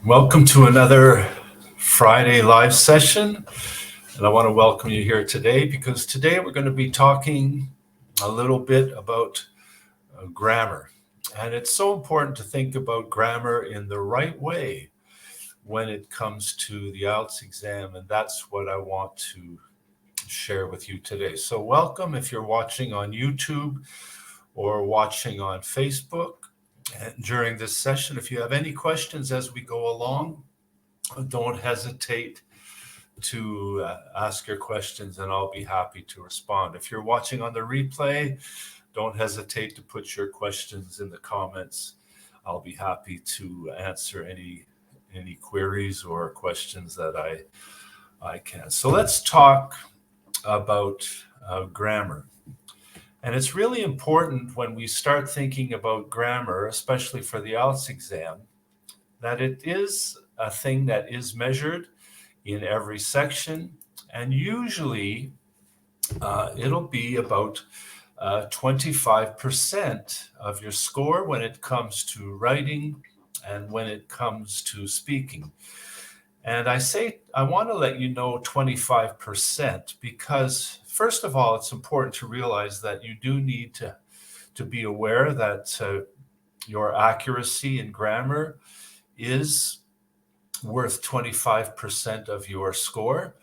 Welcome to another Friday live session. And I want to welcome you here today because today we're going to be talking a little bit about grammar. And it's so important to think about grammar in the right way when it comes to the IELTS exam. And that's what I want to share with you today. So welcome if you're watching on YouTube or watching on Facebook. And during this session, if you have any questions as we go along, don't hesitate to ask your questions and I'll be happy to respond. If you're watching on the replay, don't hesitate to put your questions in the comments. I'll be happy to answer any queries or questions that I can. So let's talk about grammar. And it's really important when we start thinking about grammar, especially for the IELTS exam, that it is a thing that is measured in every section. And usually it'll be about 25% of your score when it comes to writing and when it comes to speaking. And I want to let you know 25% because, first of all, it's important to realize that you do need to be aware that your accuracy in grammar is worth 25% of your score,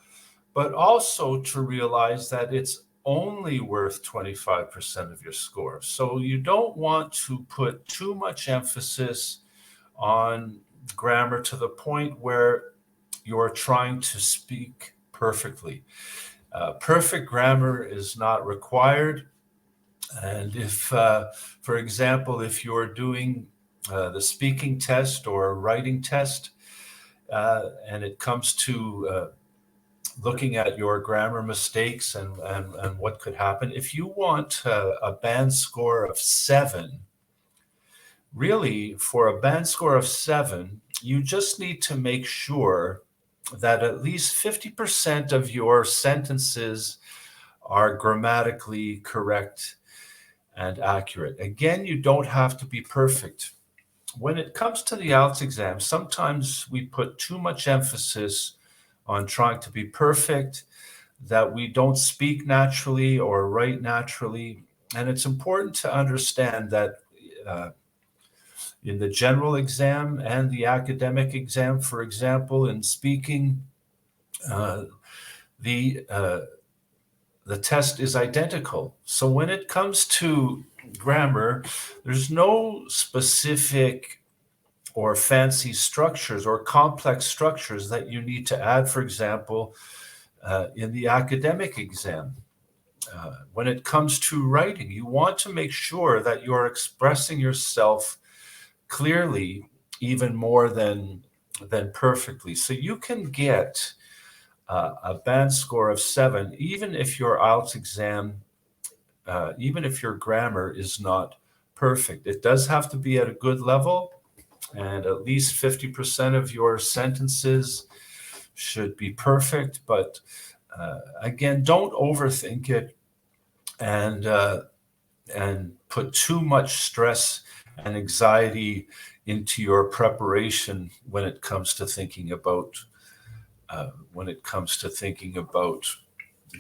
but also to realize that it's only worth 25% of your score. So you don't want to put too much emphasis on grammar to the point where you're trying to speak perfectly. Perfect grammar is not required. And if, for example, if you're doing the speaking test or a writing test, and it comes to looking at your grammar mistakes and what could happen, if you want a band score of 7, really, for a band score of 7, you just need to make sure that at least 50% of your sentences are grammatically correct and accurate. Again, you don't have to be perfect. When it comes to the IELTS exam, sometimes we put too much emphasis on trying to be perfect, that we don't speak naturally or write naturally. And it's important to understand that in the general exam and the academic exam, for example, in speaking, the test is identical. So when it comes to grammar, there's no specific or fancy structures or complex structures that you need to add, for example, in the academic exam. When it comes to writing, you want to make sure that you're expressing yourself clearly, even more than perfectly. So you can get a band score of 7, even if your IELTS exam, even if your grammar is not perfect. It does have to be at a good level, and at least 50% of your sentences should be perfect. But again, don't overthink it and put too much stress and anxiety into your preparation when it comes to thinking about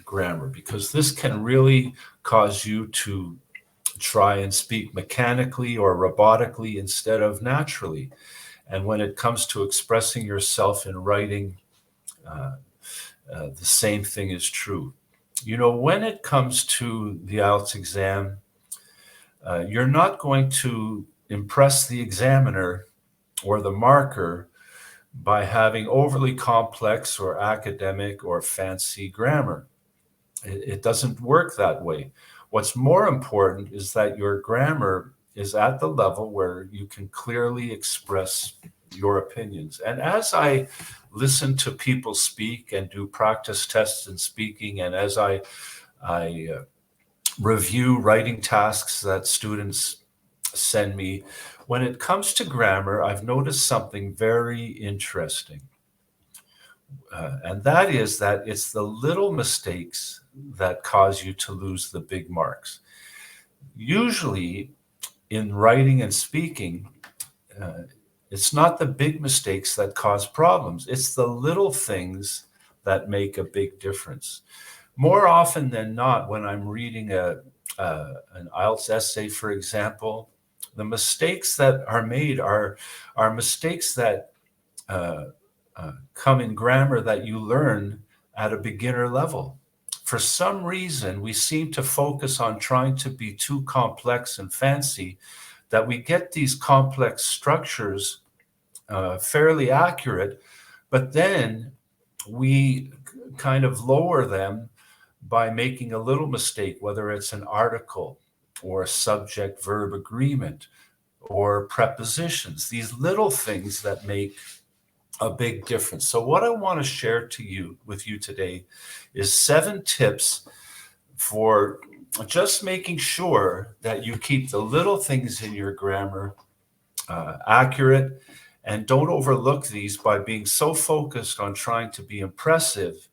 grammar, because this can really cause you to try and speak mechanically or robotically instead of naturally. And when it comes to expressing yourself in writing, the same thing is true. You know, when it comes to the IELTS exam, you're not going to impress the examiner or the marker by having overly complex or academic or fancy grammar. It doesn't work that way. What's more important is that your grammar is at the level where you can clearly express your opinions. And as I listen to people speak and do practice tests in speaking, and as I review writing tasks that students send me, when it comes to grammar, I've noticed something very interesting. And that is that it's the little mistakes that cause you to lose the big marks. Usually in writing and speaking, It's not the big mistakes that cause problems. It's the little things that make a big difference. More often than not, when I'm reading an IELTS essay, for example, the mistakes that are made are mistakes that come in grammar that you learn at a beginner level. For some reason, we seem to focus on trying to be too complex and fancy, that we get these complex structures fairly accurate, but then we kind of lower them by making a little mistake, whether it's an article or a subject-verb agreement or prepositions, these little things that make a big difference. So what I want to share with you today is 7 tips for just making sure that you keep the little things in your grammar accurate, and don't overlook these by being so focused on trying to be impressive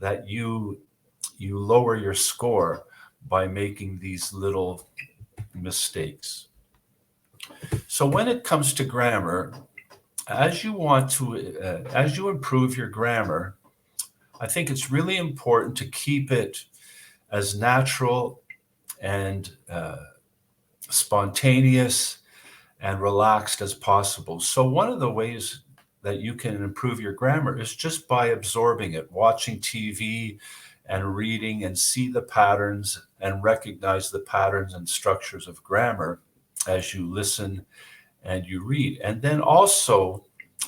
that you lower your score by making these little mistakes. So when it comes to grammar, as you improve your grammar, I think it's really important to keep it as natural and spontaneous and relaxed as possible. So one of the ways that you can improve your grammar is just by absorbing it, watching TV and reading, and see the patterns and recognize the patterns and structures of grammar as you listen and you read. And then also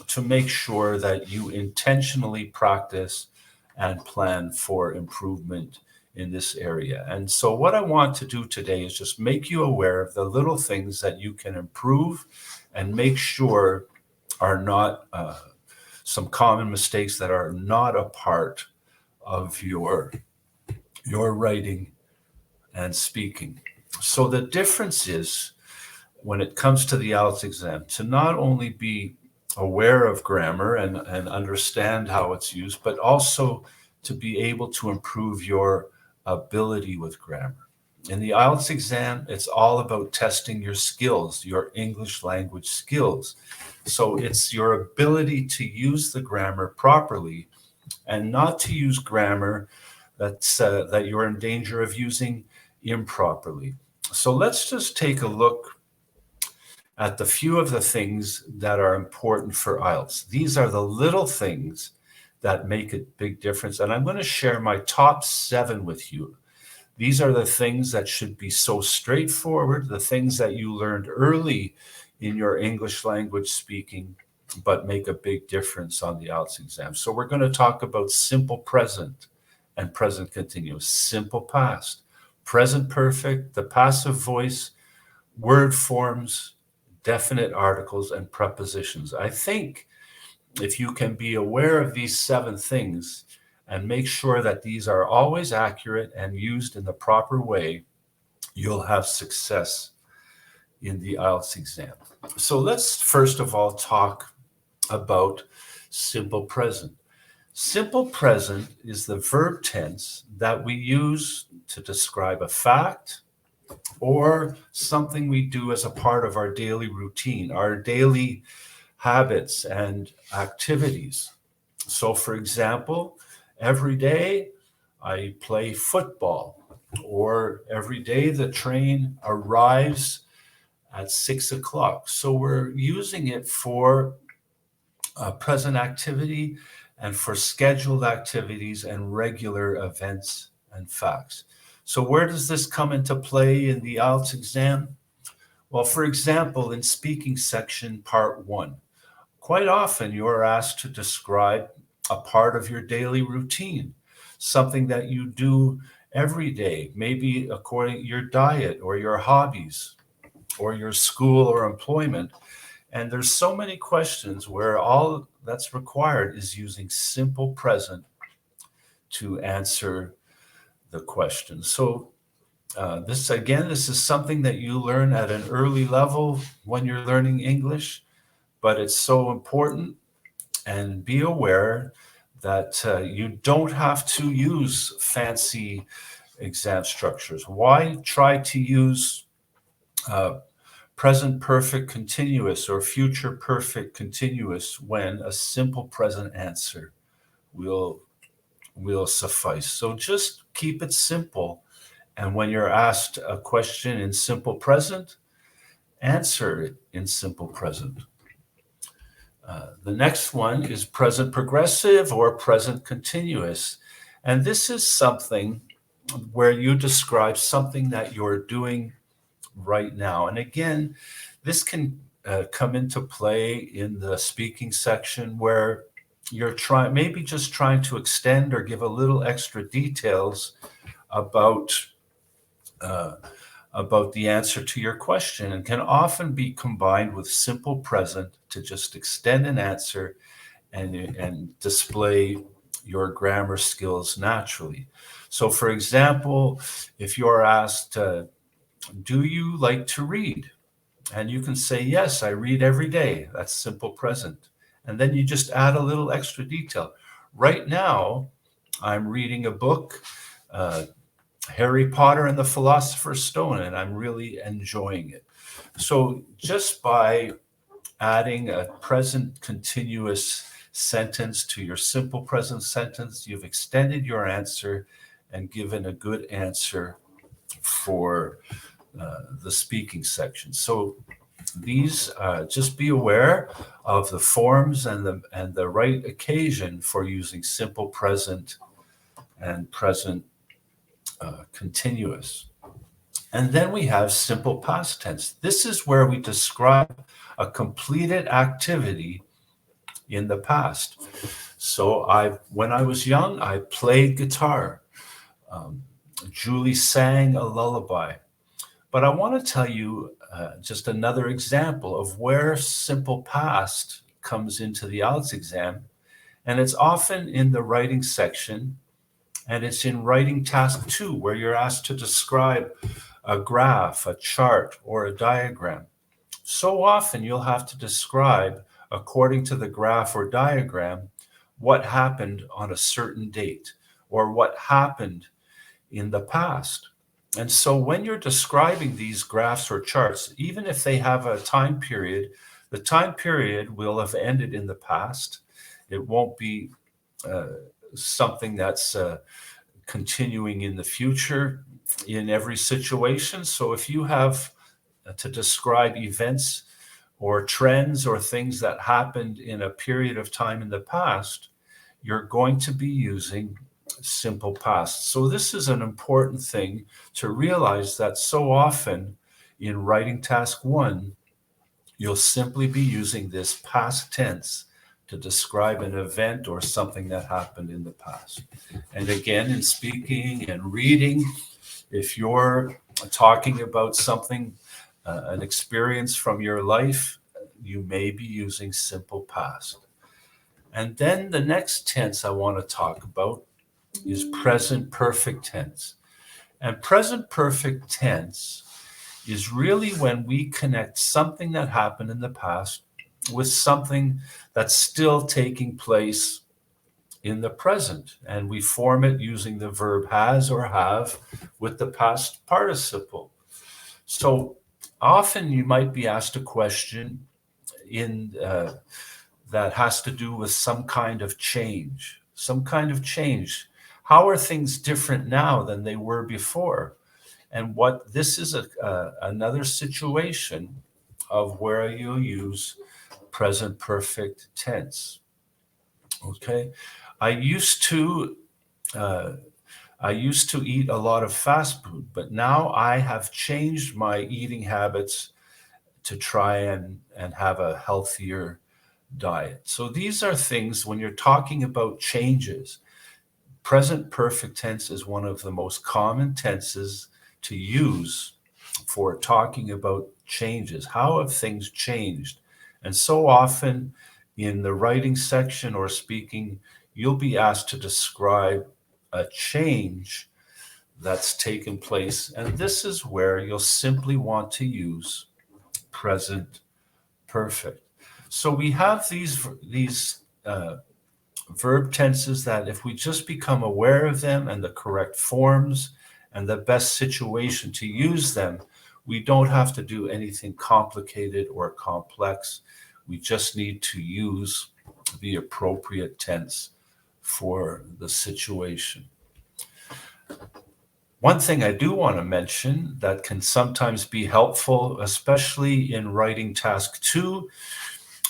to make sure that you intentionally practice and plan for improvement in this area. And so what I want to do today is just make you aware of the little things that you can improve and make sure are not some common mistakes that are not a part of your writing and speaking. So the difference is, when it comes to the IELTS exam, to not only be aware of grammar and understand how it's used, but also to be able to improve your ability with grammar. In the IELTS exam, it's all about testing your skills, your English language skills. So it's your ability to use the grammar properly and not to use grammar that you're in danger of using improperly. So let's just take a look at the few of the things that are important for IELTS. These are the little things that make a big difference. And I'm going to share my top 7 with you. These are the things that should be so straightforward, the things that you learned early in your English language speaking, but make a big difference on the IELTS exam. So we're going to talk about simple present and present continuous, simple past, present perfect, the passive voice, word forms, definite articles, and prepositions. I think if you can be aware of these 7 things and make sure that these are always accurate and used in the proper way, you'll have success in the IELTS exam. So let's first of all talk about simple present. Simple present is the verb tense that we use to describe a fact or something we do as a part of our daily routine, our daily habits and activities. So for example, every day I play football, or every day the train arrives at 6 o'clock. So we're using it for present activity and for scheduled activities and regular events and facts. So where does this come into play in the IELTS exam? Well, for example, in speaking section part 1, quite often you're asked to describe a part of your daily routine, something that you do every day, maybe according to your diet or your hobbies or your school or employment. And there's so many questions where all that's required is using simple present to answer the question. So this is something that you learn at an early level when you're learning English, but it's so important. And be aware that you don't have to use fancy exam structures. Why try to use present perfect continuous or future perfect continuous when a simple present answer will suffice. So just keep it simple. And when you're asked a question in simple present, answer it in simple present. The next one is present progressive or present continuous. And this is something where you describe something that you're doing right now. And again, this can come into play in the speaking section where you're maybe just trying to extend or give a little extra details about the answer to your question, and can often be combined with simple present to just extend an answer and display your grammar skills naturally. So for example, if you're asked, do you like to read? And you can say, yes, I read every day. That's simple present. And then you just add a little extra detail. Right now, I'm reading a book, Harry Potter and the Philosopher's Stone, and I'm really enjoying it. So just by adding a present continuous sentence to your simple present sentence, you've extended your answer and given a good answer for the speaking section. So these, just be aware of the forms and the right occasion for using simple present and present continuous. And then we have simple past tense. This is where we describe a completed activity in the past. So when I was young, I played guitar. Julie sang a lullaby. But I want to tell you just another example of where simple past comes into the IELTS exam. And it's often in the writing section, and it's in writing task 2, where you're asked to describe a graph, a chart, or a diagram. So often you'll have to describe, according to the graph or diagram, what happened on a certain date or what happened in the past. And so when you're describing these graphs or charts, even if they have a time period, the time period will have ended in the past. It won't be something that's continuing in the future in every situation. So if you have to describe events or trends or things that happened in a period of time in the past, you're going to be using simple past. So this is an important thing to realize, that so often in writing task 1, you'll simply be using this past tense to describe an event or something that happened in the past. And again, in speaking and reading, if you're talking about something, an experience from your life, you may be using simple past. And then the next tense I want to talk about is present perfect tense. And present perfect tense is really when we connect something that happened in the past with something that's still taking place in the present. And we form it using the verb has or have with the past participle. So often you might be asked a question that has to do with some kind of change. How are things different now than they were before? And this is another situation of where you'll use present perfect tense. Okay, I used to eat a lot of fast food, but now I have changed my eating habits to try and have a healthier diet. So these are things, when you're talking about changes, present perfect tense is one of the most common tenses to use for talking about changes. How have things changed? And so often in the writing section or speaking, you'll be asked to describe a change that's taken place. And this is where you'll simply want to use present perfect. So we have these verb tenses that if we just become aware of them and the correct forms and the best situation to use them, We don't have to do anything complicated or complex. We just need to use the appropriate tense for the situation. One thing I do want to mention that can sometimes be helpful, especially in writing task 2,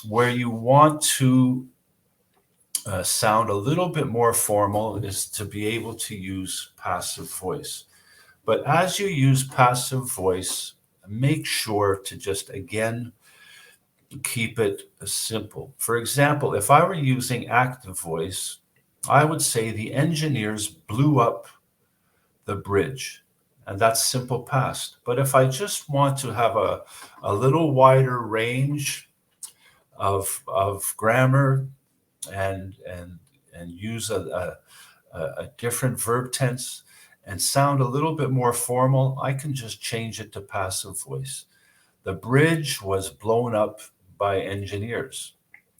where you want to sound a little bit more formal, is to be able to use passive voice. But as you use passive voice, make sure to just, again, keep it simple. For example, if I were using active voice, I would say the engineers blew up the bridge, and that's simple past. But if I just want to have a little wider range of grammar and use a different verb tense and sound a little bit more formal, I can just change it to passive voice. The bridge was blown up by engineers.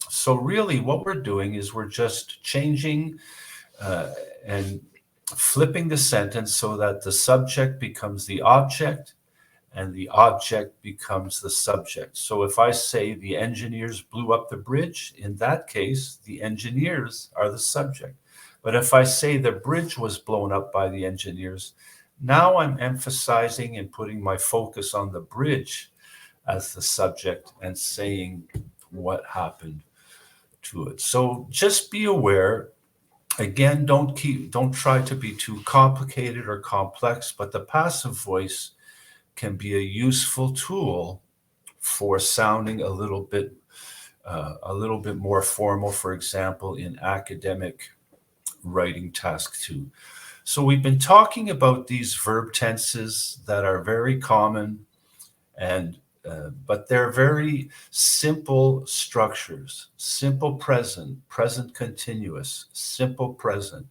So really what we're doing is we're just changing and flipping the sentence so that the subject becomes the object and the object becomes the subject. So if I say the engineers blew up the bridge, in that case, the engineers are the subject. But if I say the bridge was blown up by the engineers, now I'm emphasizing and putting my focus on the bridge as the subject and saying what happened to it. So just be aware. Again, don't try to be too complicated or complex, but the passive voice can be a useful tool for sounding a little bit more formal, for example, in academic writing task 2. So we've been talking about these verb tenses that are very common, and but they're very simple structures: simple present, present continuous, simple present,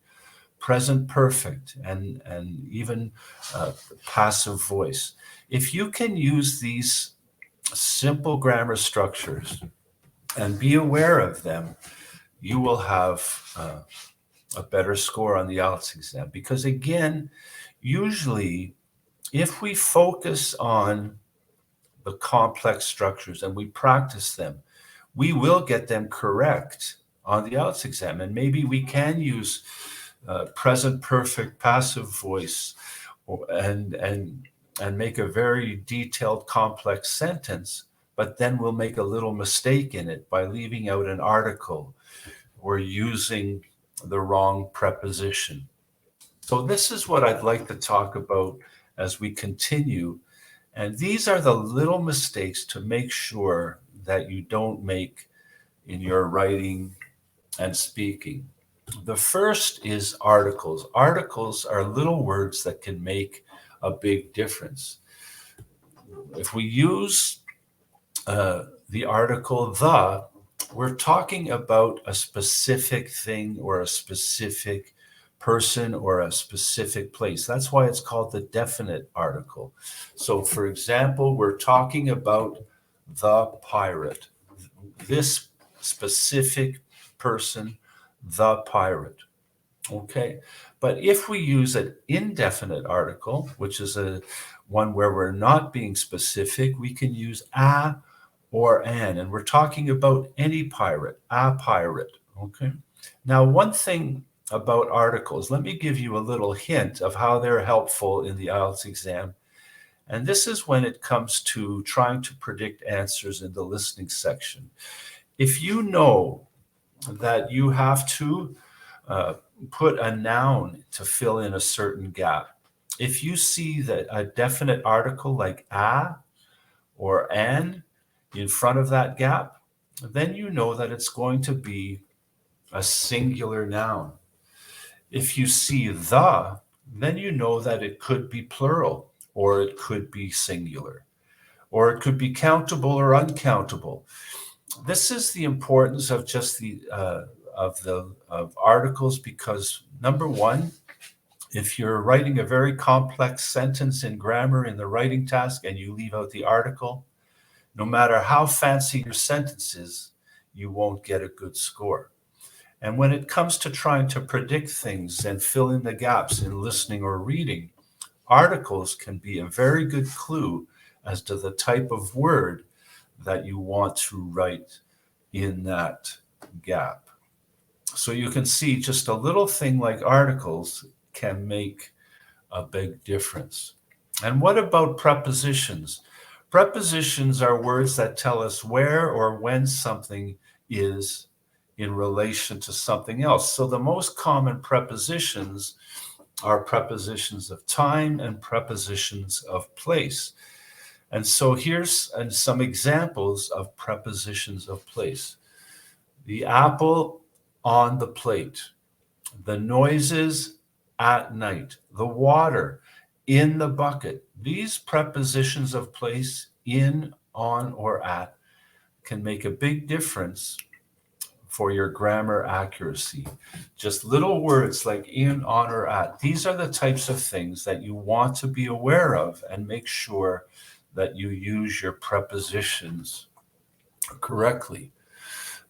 present perfect, and even passive voice. If you can use these simple grammar structures and be aware of them, you will have a better score on the IELTS exam. Because again, usually if we focus on the complex structures and we practice them, we will get them correct on the IELTS exam. And maybe we can use present perfect passive voice and make a very detailed complex sentence, but then we'll make a little mistake in it by leaving out an article or using the wrong preposition. So this is what I'd like to talk about as we continue. And these are the little mistakes to make sure that you don't make in your writing and speaking. The first is articles. Articles are little words that can make a big difference. If we use the article the, we're talking about a specific thing or a specific person or a specific place. That's why it's called the definite article. So for example, we're talking about the pirate, this specific person, the pirate. Okay, but if we use an indefinite article, which is one where we're not being specific, we can use a or an, and we're talking about any pirate, a pirate. Okay, now one thing about articles, let me give you a little hint of how they're helpful in the IELTS exam. And this is when it comes to trying to predict answers in the listening section. If you know that you have to put a noun to fill in a certain gap, if you see that a definite article like a or an in front of that gap, then you know that it's going to be a singular noun. If you see the, then you know that it could be plural, or it could be singular, or it could be countable or uncountable. This is the importance of just of articles, because number one, if you're writing a very complex sentence in grammar in the writing task and you leave out the article, no matter how fancy your sentence is, you won't get a good score. And when it comes to trying to predict things and fill in the gaps in listening or reading, articles can be a very good clue as to the type of word that you want to write in that gap. So you can see just a little thing like articles can make a big difference. And what about prepositions? Prepositions are words that tell us where or when something is in relation to something else. So the most common prepositions are prepositions of time and prepositions of place. And so here's some examples of prepositions of place. The apple on the plate, the noises at night, the water in the bucket. These prepositions of place, in, on, or at, can make a big difference for your grammar accuracy. Just little words like in, on, or at. These are the types of things that you want to be aware of and make sure that you use your prepositions correctly.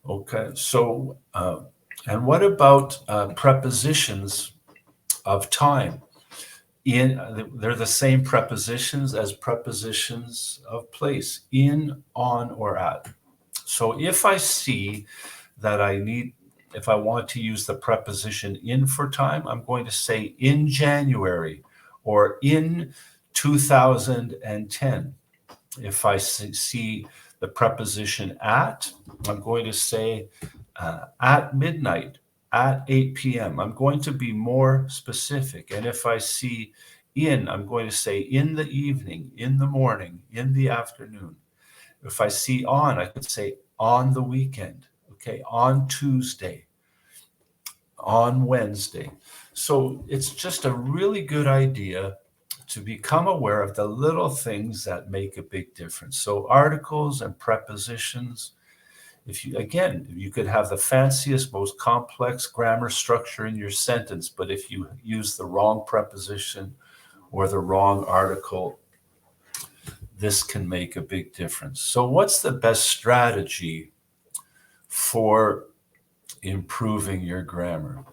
Okay, so, and what about prepositions of time? They're the same prepositions as prepositions of place, in, on, or at. So if I see that if I want to use the preposition in for time, I'm going to say in January or in 2010. If I see the preposition at, I'm going to say at midnight, at 8 p.m. I'm going to be more specific. And if I see in, I'm going to say in the evening, in the morning, in the afternoon. If I see on, I could say on the weekend, okay, on Tuesday, on Wednesday. So it's just a really good idea to become aware of the little things that make a big difference. So articles and prepositions, if you could have the fanciest, most complex grammar structure in your sentence, but if you use the wrong preposition or the wrong article, this can make a big difference. So what's the best strategy for improving your grammar?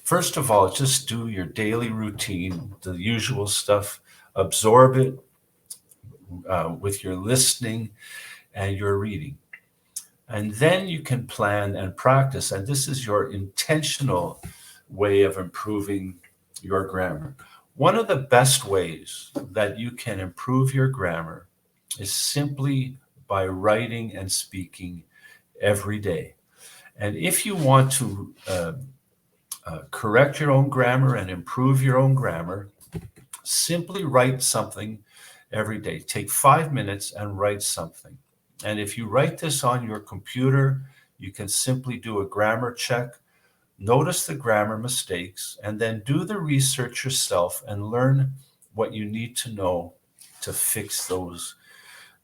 First of all, just do your daily routine, the usual stuff, absorb it with your listening and your reading. And then you can plan and practice. And this is your intentional way of improving your grammar. One of the best ways that you can improve your grammar is simply by writing and speaking every day. And if you want to correct your own grammar and improve your own grammar, simply write something every day. Take 5 minutes and write something. And if you write this on your computer, you can simply do a grammar check, notice the grammar mistakes, and then do the research yourself and learn what you need to know to fix those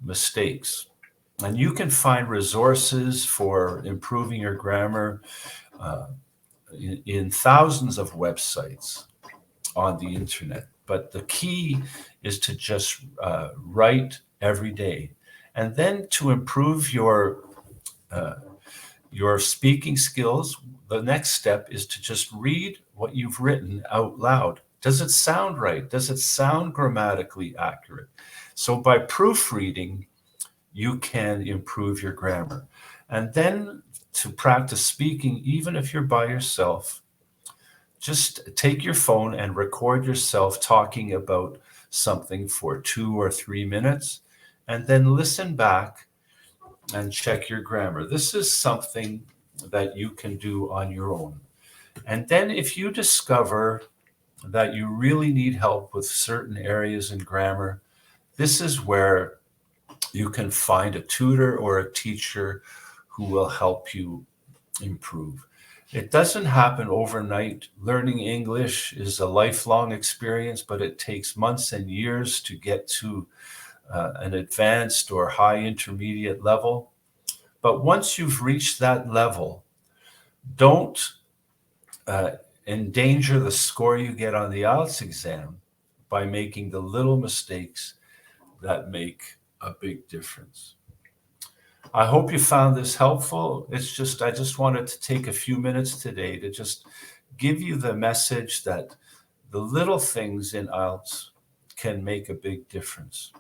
mistakes. And you can find resources for improving your grammar in thousands of websites on the internet. But the key is to just write every day. And then to improve your speaking skills, the next step is to just read what you've written out loud. Does it sound right? Does it sound grammatically accurate? So by proofreading, you can improve your grammar. And then to practice speaking, even if you're by yourself, just take your phone and record yourself talking about something for 2 or 3 minutes, and then listen back and check your grammar. This is something that you can do on your own. And then if you discover that you really need help with certain areas in grammar, this is where you can find a tutor or a teacher who will help you improve. It doesn't happen overnight. Learning English is a lifelong experience, but it takes months and years to get to an advanced or high intermediate level. But once you've reached that level, don't endanger the score you get on the IELTS exam by making the little mistakes that make a big difference. I hope you found this helpful. I just wanted to take a few minutes today to just give you the message that the little things in IELTS can make a big difference.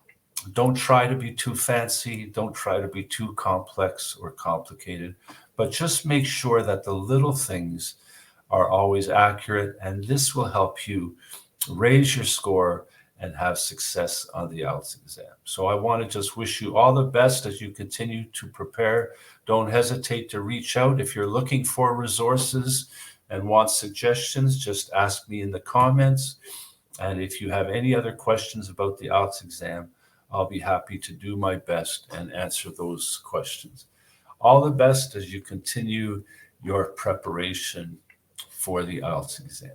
Don't try to be too fancy. Don't try to be too complex or complicated, but just make sure that the little things are always accurate, and this will help you raise your score and have success on the IELTS exam. So I want to just wish you all the best as you continue to prepare. Don't hesitate to reach out. If you're looking for resources and want suggestions, just ask me in the comments. And if you have any other questions about the IELTS exam, I'll be happy to do my best and answer those questions. All the best as you continue your preparation for the IELTS exam.